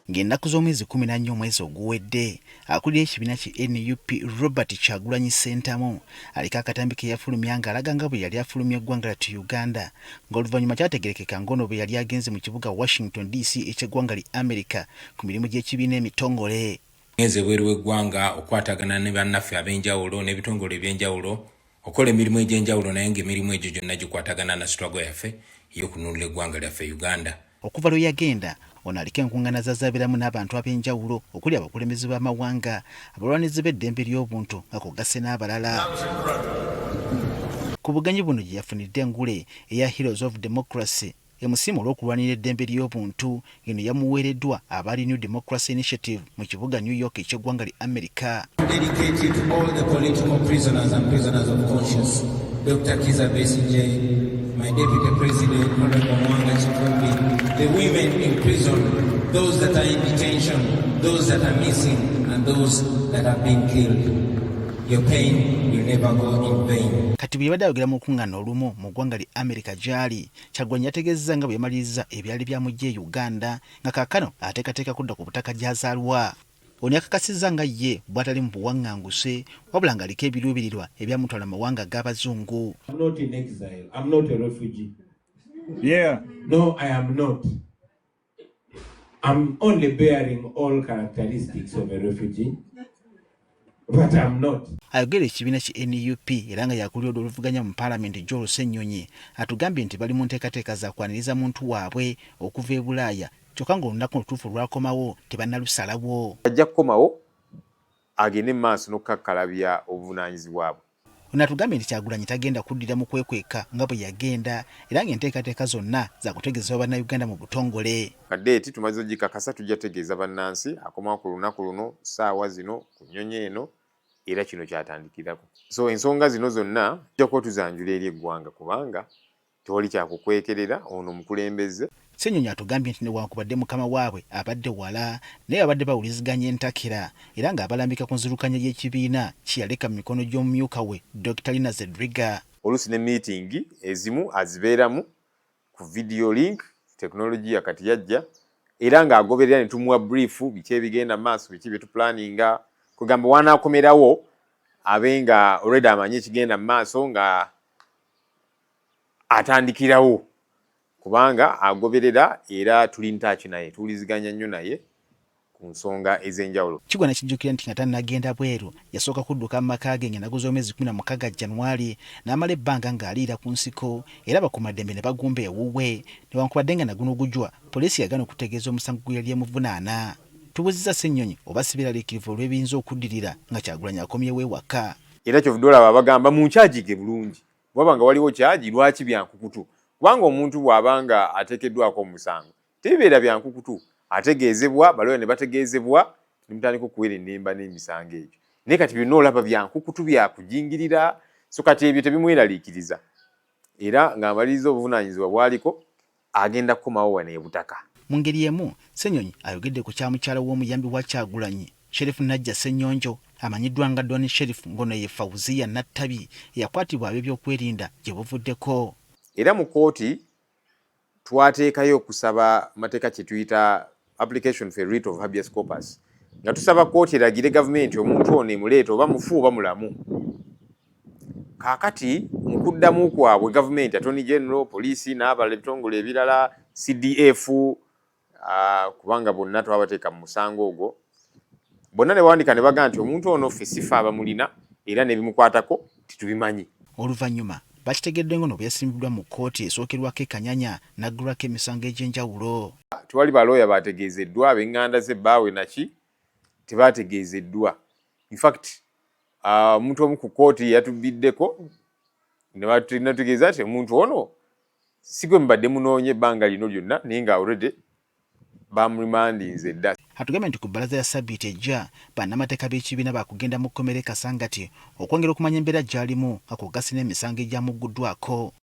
Ng'ennaku z'omwezi 14 omwezi oguwedde akulira ekibiina ki NUP Robert Kyagulanyi Ssentamu aliko akatambi ke yafulumya ng'alaga nga bwe yali afulumya eggwanga lyattu Uganda ng'oluvannyuma kyategerekeka ng'ono bwe yali agenze mu kibuga Washington DC eky'eggwanga li America ku mirimu gy'ekibiina emitongole. Ngenze bweru w'eggwanga okwatagana ne bannaffe ab'enjawulo n'ebitongole eby'enjawulo okola emirimu egy'enjawulo naye ng'emirimu egyo gyonna gikwatagana na struggle yaffe y'okununula eggwanga lyaffe Uganda. Okuva lwe yagenda ono aliko enkuŋŋaana zazzaabiramu n'abantu ab'enjawulo okuli abakulembeze b'amawanga abalwanizi b'eddembe ly'obuntu nga kw'ogasse n'abalala. Ku buganyi buno gye yafunidde engule eya Heroes of Democracy emusiima olw'okulwanira eddembe ly'obuntu eno yamuweereddwa abaali New Democracy Initiative mu kibuga New York eky'eggwanga li America. Dedicated to all the political prisoners and prisoners of conscience. Dr. Kizza Besigye, my Deputy President, Honorable Mwanga Kifumbi, the women in prison, those that are in detention, those that are missing, and those that have been killed. Your pain will never go in vain. Kati bwe yabadde ayogera mu lukuŋŋaana olumu mu ggwanga li America gy'ali, Kyagulanyi yategeezezza nga bwe yamaliriza ebyali byamujja Uganda nga kaakano ateekateeka kudda ku butaka gy'azaalwa. Ono yakakasizza nga ye bw'atali mu buwaŋŋanguse wabula ng'aliko ebiruubirirwa ebyamutwala mawanga g'abazungu. I'm not in exile. I'm not a refugee. Yeah. No, I am not. I'm only bearing all characteristics of a refugee. But I'm not. Ayogera ekibiina ki NUP era nga yakulira oluvuganya mu Parliament Joel Ssenyonyi atugambye nti bali mu nteekateeka za kwaniriza muntu waabwe okuva e Bulaaya kyokka ng'olunaku olutuufu lwakomawo tebannalusalawo. Ajja kukomawo agende mu maaso n'okukakkalabya obuvunaanyizibwa bwe. Ono atugambye nti Kyagulanyi tagenda kuddira mu kwekweka nga bwe yagenda era ng'enteekateeka zonna za kutegeeza bannayuganda mu butongole. Kadeeti tumaze ogikakasa tujja tegeeza bannansi akomawo ku lunaku luno ssaawa zino ku nnyonyi eno era kino kyatandikirako. So ensonga zino zonna tujja kuba tuzanjula eri eggwanga kubanga tewali kyakukwekerera ono omukulembeze. Ssenyonyi atugambye nti newankubadde mukama waabwe abadde wala naye abadde bawuliziganya entakera era ng'abalambika ku nzirukanya y'ekibiina kiyaleka mu mikono gy'omumyuka we Dr. Lina Zedriga. Oluusi ne meeting ezimu azibeeramu ku video link tekinologiya kati yajja era ng'agoberera ne tumuwa brief biki ebigenda maaso biki bye tuplaninga kugamba wanaakomerawo abe nga already amanyi ekigenda mu maaso nga atandikirawo kubanga agoberera era tuli ntaaki naye tuwuliziganya nnyo naye ku nsonga ez'enjawulo. Kigwa nakijjukira nti nga tannagenda bweru yasooka kudduka mu maka ge ng'ennaku z'omwezi 16 January n'amala ebbanga ng'aliira ku nsiko era abakuumaddembe ne bagumba ewuwe newankubadde nga naguno ogujwa poliisi yagaana okutegeeza omusango gwe yali emuvunaana. Tubuuzizza Ssenyonyi oba si biraliikirivu olw'ebiyinza okuddirira nga Kyagulanyi akomyewo ewaka. Era kyovudde olaba abagamba mu nkyagige bulungi bwaba nga waliwo kyagi lwaki byankukutu kubanga omuntu bw'abanga ateekeddwako omusango tebibeera byankukutu ategeezebwa balooya ne bategeezebwa ne mutandika okuweera ennemba n'emisango egyo naye kati byonna olaba byankukutu byakujingirira so kati ebyo tebimweraliikiriza era ng'amaliriza obuvunaanyizibwa bwaliko agenda kukomawo wano ebutaka. Mu ngeri emu Ssenyonyi ayogedde ku kya mukyala w'omuyambi wa Kyagulanyi Sheriff Najja Ssenyonjo amanyiddwa nga Don Sheriff ngono ye Fawzia Nattabi eyakwatibwa ab'ebyokwerinda gye buvuddeko. Era mu kooti twateekayo okusaba mateeka kye tuyita application for writ of habeas corpus nga tusaba kooti eragire gavumenti omuntu ono emuleeta oba mufu oba mulamu. Kaakati mu kuddamu kwabwe gavumenti Attorney General, poliisi n'abalala ebitongole ebirala CDF kubanga bonna twabateeka mu musango ogwo bonna ne bawandiika ne bagamba nti omuntu ono ffe sifa abamulina era n'ebimukwatako titubimanyi. Oluvannyuma bakitegedde ngono bwe yasimbiddwa mu kkooti esookerwako ekanyanya n'aggulwako emisango egy'enjawulo. Tewali balooya bategeezeddwa ab'eŋŋanda z'ebbaawe naki tebaategeezeddwa. In fact omuntu omu ku kkooti yatubiddeko ne batutegeeza nti omuntu ono si gwe mubadde munoonya ebbanga lino lyonna naye nga already bamrimandinze dda. Atugambye nti ku bbalaza ya Sabbiiti ejja bannamateeka b'ekibiina baakugenda mu kkomera e Kasangati okwongera okumanya embeera gy'alimu nga kw'ogasse n'emisango egyamugguddwako.